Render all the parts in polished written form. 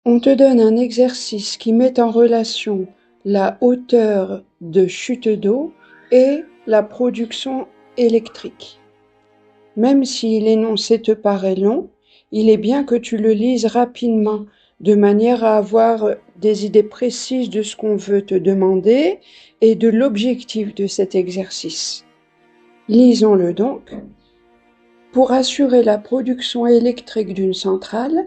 On te donne un exercice qui met en relation la hauteur de chute d'eau et la production électrique. Même si l'énoncé te paraît long, il est bien que tu le lises rapidement, de manière à avoir des idées précises de ce qu'on veut te demander et de l'objectif de cet exercice. Lisons-le donc. Pour assurer la production électrique d'une centrale,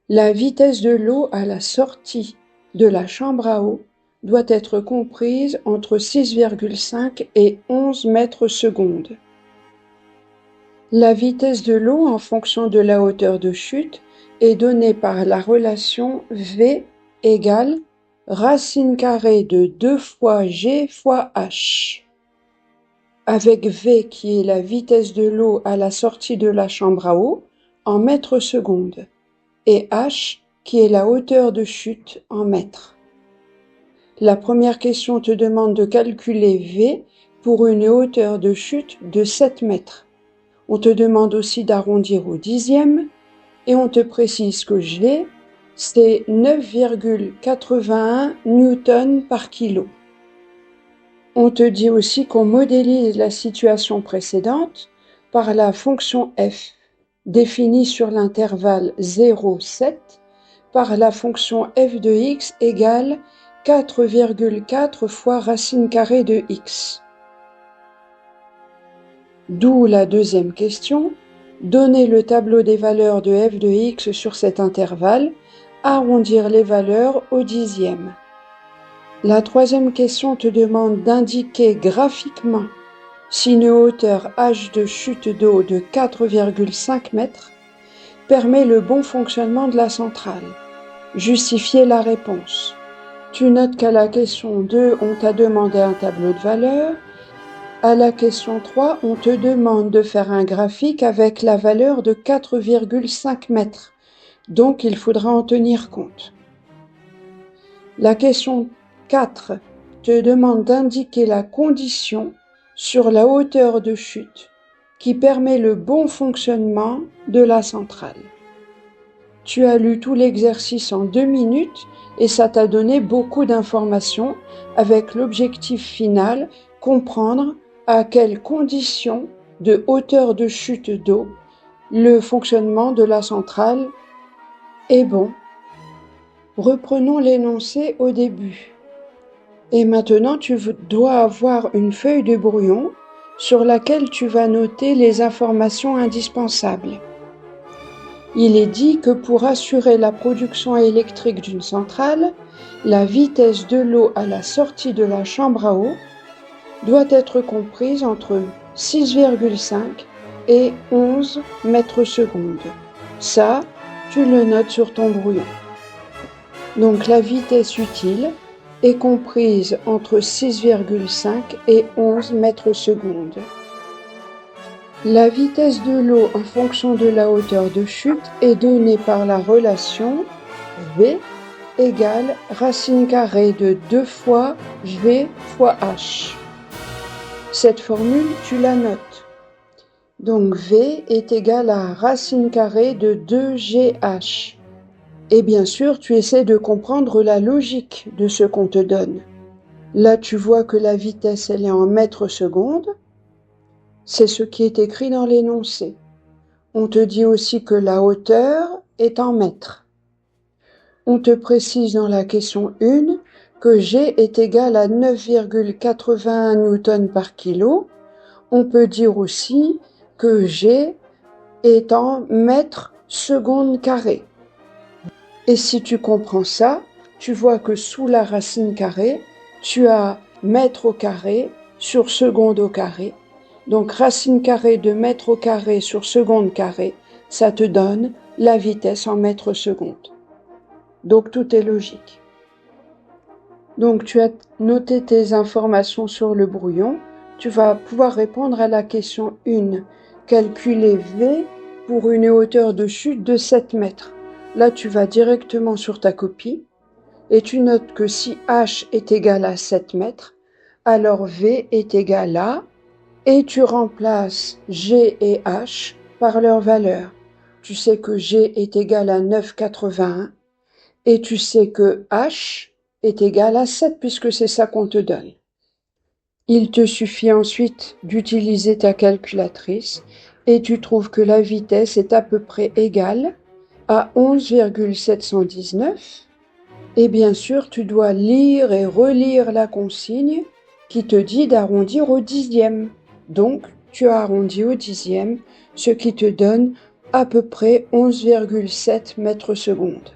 la vitesse de l'eau à la sortie de la chambre à eau doit être comprise entre 6,5 et 11 mètres secondes. La vitesse de l'eau en fonction de la hauteur de chute est donnée par la relation V égale racine carrée de 2 fois G fois H, avec V qui est la vitesse de l'eau à la sortie de la chambre à eau en mètres secondes et H qui est la hauteur de chute en mètres. La première question te demande de calculer V pour une hauteur de chute de 7 mètres. On te demande aussi d'arrondir au dixième et on te précise que G, c'est 9,81 newtons par kilo. On te dit aussi qu'on modélise la situation précédente par la fonction f, définie sur l'intervalle 0,7, par la fonction f de x égale 4,4 fois racine carrée de x. D'où la deuxième question, donner le tableau des valeurs de f de x sur cet intervalle, arrondir les valeurs au dixième. La troisième question te demande d'indiquer graphiquement si une hauteur h de chute d'eau de 4,5 mètres permet le bon fonctionnement de la centrale. Justifier la réponse. Tu notes qu'à la question 2, on t'a demandé un tableau de valeurs. À la question 3, on te demande de faire un graphique avec la valeur de 4,5 mètres. Donc, il faudra en tenir compte. La question 4 te demande d'indiquer la condition sur la hauteur de chute qui permet le bon fonctionnement de la centrale. Tu as lu tout l'exercice en 2 minutes et ça t'a donné beaucoup d'informations avec l'objectif final, comprendre à quelles conditions de hauteur de chute d'eau le fonctionnement de la centrale est bon. Reprenons l'énoncé au début. Et maintenant, tu dois avoir une feuille de brouillon sur laquelle tu vas noter les informations indispensables. Il est dit que pour assurer la production électrique d'une centrale, la vitesse de l'eau à la sortie de la chambre à eau doit être comprise entre 6,5 et 11 mètres secondes. Ça, tu le notes sur ton brouillon. Donc la vitesse utile est comprise entre 6,5 et 11 mètres secondes. La vitesse de l'eau en fonction de la hauteur de chute est donnée par la relation V égale racine carrée de 2 fois G fois H. Cette formule, tu la notes. Donc V est égal à racine carrée de 2GH. Et bien sûr, tu essaies de comprendre la logique de ce qu'on te donne. Là, tu vois que la vitesse, elle est en mètres secondes. C'est ce qui est écrit dans l'énoncé. On te dit aussi que la hauteur est en mètres. On te précise dans la question 1 que G est égal à 9,81 newtons par kilo. On peut dire aussi que G est en mètres secondes carrés. Et si tu comprends ça, tu vois que sous la racine carrée, tu as mètre au carré sur seconde au carré. Donc racine carrée de mètre au carré sur seconde carré, ça te donne la vitesse en mètres secondes. Donc tout est logique. Donc tu as noté tes informations sur le brouillon. Tu vas pouvoir répondre à la question 1. Calculer V pour une hauteur de chute de 7 mètres. Là, tu vas directement sur ta copie et tu notes que si H est égal à 7 mètres, alors V est égal à, et tu remplaces G et H par leur valeur. Tu sais que G est égal à 9,81 Et tu sais que h est égal à 7 puisque c'est ça qu'on te donne. Il te suffit ensuite d'utiliser ta calculatrice et tu trouves que la vitesse est à peu près égale à 11,719. Et bien sûr, tu dois lire et relire la consigne qui te dit d'arrondir au dixième. Donc, tu as arrondi au dixième, ce qui te donne à peu près 11,7 mètres secondes.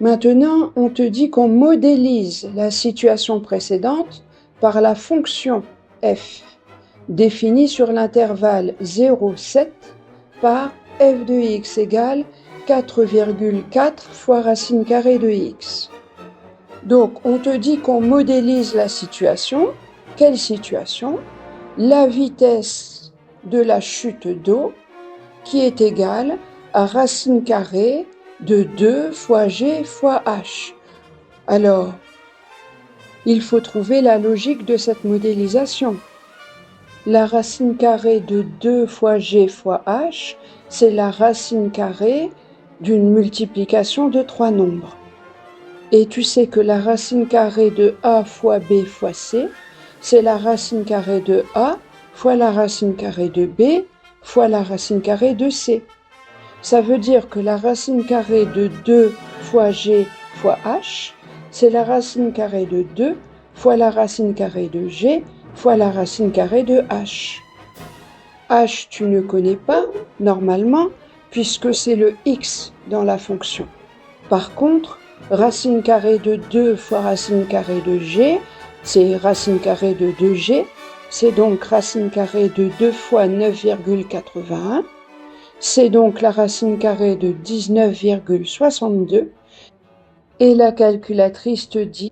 Maintenant, on te dit qu'on modélise la situation précédente par la fonction f, définie sur l'intervalle 0,7 par f de x égale 4,4 fois racine carrée de x. Donc, on te dit qu'on modélise la situation. Quelle situation? La vitesse de la chute d'eau qui est égale à racine carrée de 2 fois g fois h. Alors, il faut trouver la logique de cette modélisation. La racine carrée de 2 fois g fois h, c'est la racine carrée d'une multiplication de trois nombres. Et tu sais que la racine carrée de a fois b fois c, c'est la racine carrée de a fois la racine carrée de b fois la racine carrée de c. Ça veut dire que la racine carrée de 2 fois g fois h, c'est la racine carrée de 2 fois la racine carrée de g fois la racine carrée de h. H, tu ne connais pas, normalement, puisque c'est le x dans la fonction. Par contre, racine carrée de 2 fois racine carrée de g, c'est racine carrée de 2g, c'est donc racine carrée de 2 fois 9,81. C'est donc la racine carrée de 19,62 et la calculatrice te dit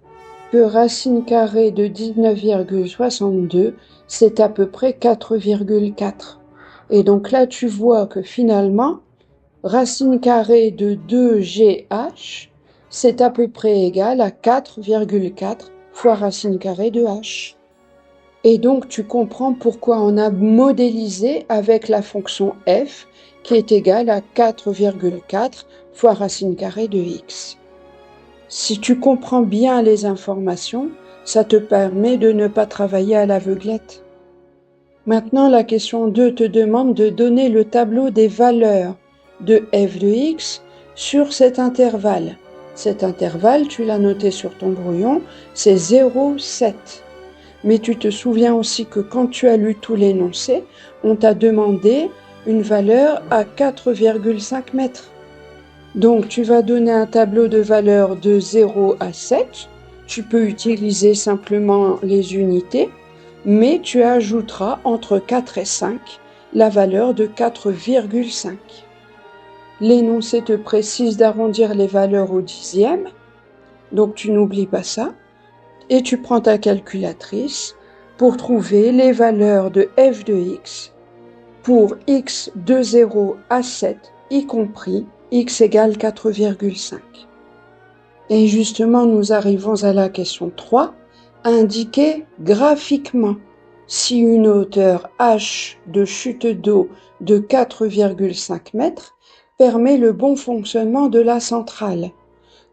que racine carrée de 19,62 c'est à peu près 4,4. Et donc là tu vois que finalement racine carrée de 2gh c'est à peu près égal à 4,4 fois racine carrée de h. Et donc tu comprends pourquoi on a modélisé avec la fonction f qui est égale à 4,4 fois racine carrée de x. Si tu comprends bien les informations, ça te permet de ne pas travailler à l'aveuglette. Maintenant, la question 2 te demande de donner le tableau des valeurs de f de x sur cet intervalle. Cet intervalle, tu l'as noté sur ton brouillon, c'est 0,7. Mais tu te souviens aussi que quand tu as lu tout l'énoncé, on t'a demandé une valeur à 4,5 mètres. Donc tu vas donner un tableau de valeurs de 0 à 7. Tu peux utiliser simplement les unités, mais tu ajouteras entre 4 et 5 la valeur de 4,5. L'énoncé te précise d'arrondir les valeurs au dixième, donc tu n'oublies pas ça. Et tu prends ta calculatrice pour trouver les valeurs de f de x pour x de 0 à 7, y compris x égale 4,5. Et justement, nous arrivons à la question 3, indiquer graphiquement si une hauteur h de chute d'eau de 4,5 mètres permet le bon fonctionnement de la centrale.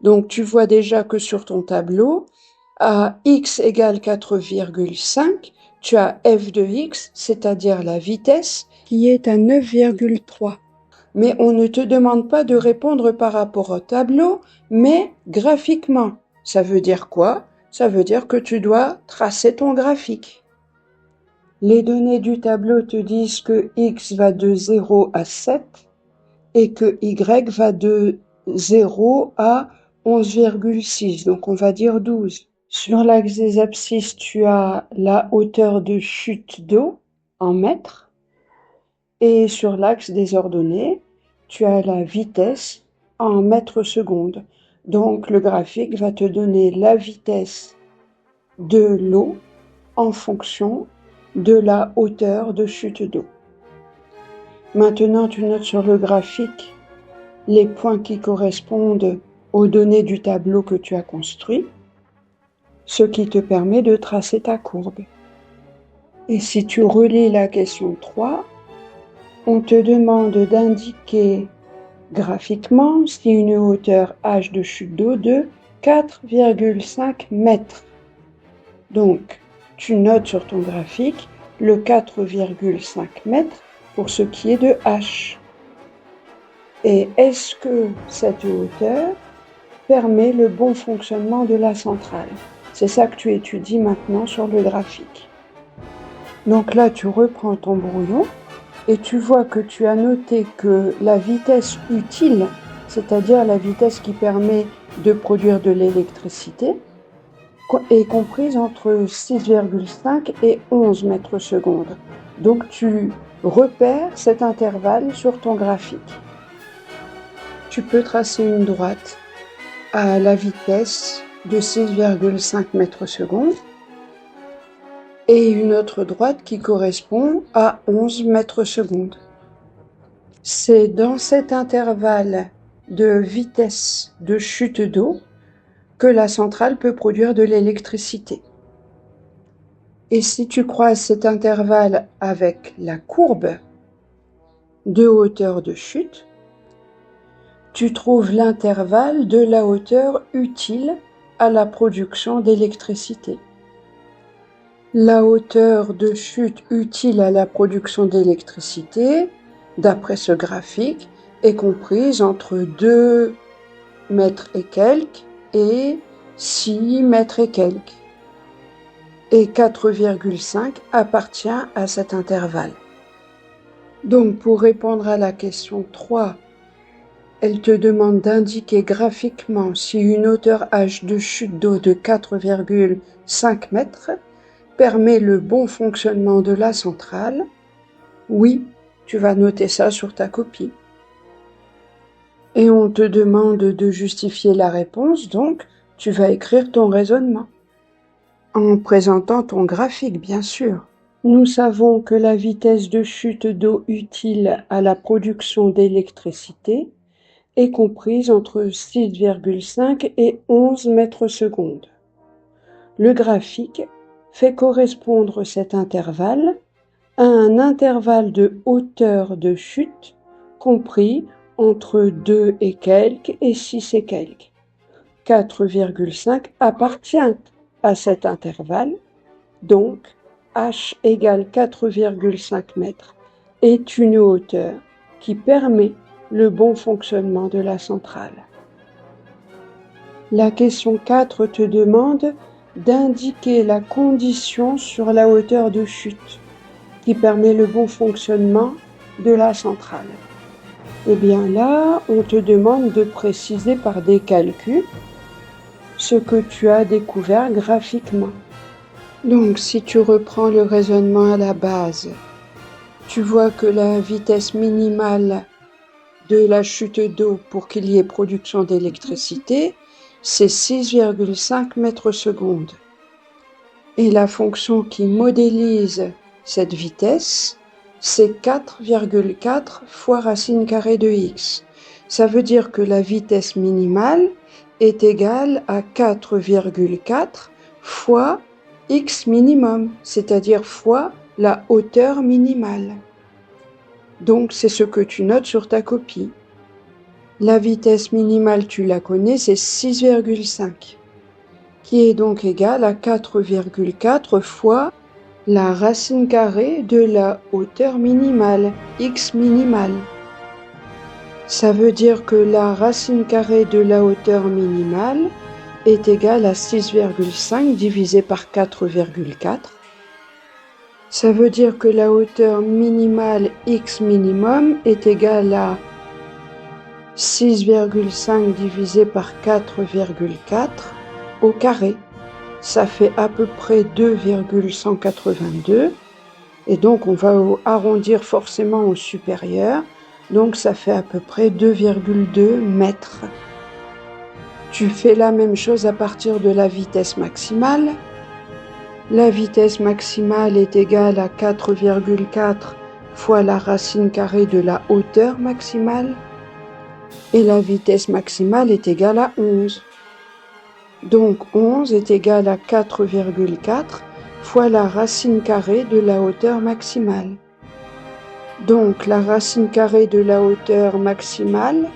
Donc tu vois déjà que sur ton tableau, à x égale 4,5, tu as f de x, c'est-à-dire la vitesse, qui est à 9,3. Mais on ne te demande pas de répondre par rapport au tableau, mais graphiquement. Ça veut dire quoi? Ça veut dire que tu dois tracer ton graphique. Les données du tableau te disent que x va de 0 à 7 et que y va de 0 à 11,6, donc on va dire 12. Sur l'axe des abscisses, tu as la hauteur de chute d'eau en mètres. Et sur l'axe des ordonnées, tu as la vitesse en mètres secondes. Donc le graphique va te donner la vitesse de l'eau en fonction de la hauteur de chute d'eau. Maintenant, tu notes sur le graphique les points qui correspondent aux données du tableau que tu as construit, ce qui te permet de tracer ta courbe. Et si tu relis la question 3, on te demande d'indiquer graphiquement, si une hauteur h de chute d'eau de 4,5 mètres. Donc, tu notes sur ton graphique le 4,5 mètres pour ce qui est de h. Et est-ce que cette hauteur permet le bon fonctionnement de la centrale? C'est ça que tu étudies maintenant sur le graphique. Donc là, tu reprends ton brouillon et tu vois que tu as noté que la vitesse utile, c'est-à-dire la vitesse qui permet de produire de l'électricité, est comprise entre 6,5 et 11 mètres secondes. Donc tu repères cet intervalle sur ton graphique. Tu peux tracer une droite à la vitesse de 6,5 mètres secondes et une autre droite qui correspond à 11 mètres secondes. C'est dans cet intervalle de vitesse de chute d'eau que la centrale peut produire de l'électricité. Et si tu croises cet intervalle avec la courbe de hauteur de chute, tu trouves l'intervalle de la hauteur utile à la production d'électricité. La hauteur de chute utile à la production d'électricité, d'après ce graphique, est comprise entre 2 mètres et quelques et 6 mètres et quelques. Et 4,5 appartient à cet intervalle. Donc, pour répondre à la question 3, elle te demande d'indiquer graphiquement si une hauteur h de chute d'eau de 4,5 mètres permet le bon fonctionnement de la centrale. Oui, tu vas noter ça sur ta copie. Et on te demande de justifier la réponse, donc tu vas écrire ton raisonnement. En présentant ton graphique, bien sûr. Nous savons que la vitesse de chute d'eau utile à la production d'électricité est comprise entre 6,5 et 11 mètres secondes. Le graphique fait correspondre cet intervalle à un intervalle de hauteur de chute compris entre 2 et quelques et 6 et quelques. 4,5 appartient à cet intervalle, donc h égale 4,5 mètres est une hauteur qui permet le bon fonctionnement de la centrale. La question 4 te demande d'indiquer la condition sur la hauteur de chute qui permet le bon fonctionnement de la centrale. Et bien là, on te demande de préciser par des calculs ce que tu as découvert graphiquement. Donc, si tu reprends le raisonnement à la base, tu vois que la vitesse minimale de la chute d'eau pour qu'il y ait production d'électricité, c'est 6,5 mètres secondes. Et la fonction qui modélise cette vitesse, c'est 4,4 fois racine carrée de x. Ça veut dire que la vitesse minimale est égale à 4,4 fois x minimum, c'est-à-dire fois la hauteur minimale. Donc, c'est ce que tu notes sur ta copie. La vitesse minimale, tu la connais, c'est 6,5, qui est donc égale à 4,4 fois la racine carrée de la hauteur minimale, x minimale. Ça veut dire que la racine carrée de la hauteur minimale est égale à 6,5 divisé par 4,4. Ça veut dire que la hauteur minimale x minimum est égale à 6,5 divisé par 4,4 au carré. Ça fait à peu près 2,182. Et donc, on va arrondir forcément au supérieur. Donc, ça fait à peu près 2,2 mètres. Tu fais la même chose à partir de la vitesse maximale. La vitesse maximale est égale à 4,4 fois la racine carrée de la hauteur maximale. Et la vitesse maximale est égale à 11. Donc 11 est égal à 4,4 fois la racine carrée de la hauteur maximale. Donc la racine carrée de la hauteur maximale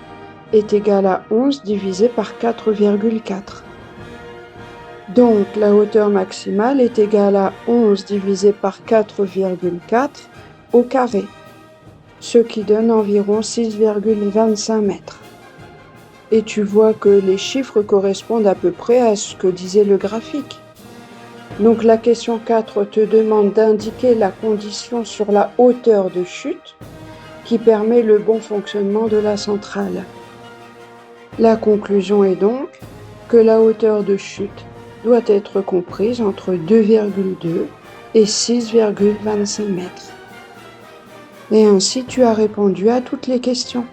est égale à 11 divisé par 4,4. Donc la hauteur maximale est égale à 11 divisé par 4,4 au carré, ce qui donne environ 6,25 mètres. Et tu vois que les chiffres correspondent à peu près à ce que disait le graphique. Donc la question 4 te demande d'indiquer la condition sur la hauteur de chute qui permet le bon fonctionnement de la centrale. La conclusion est donc que la hauteur de chute doit être comprise entre 2,2 et 6,25 mètres. Et ainsi tu as répondu à toutes les questions.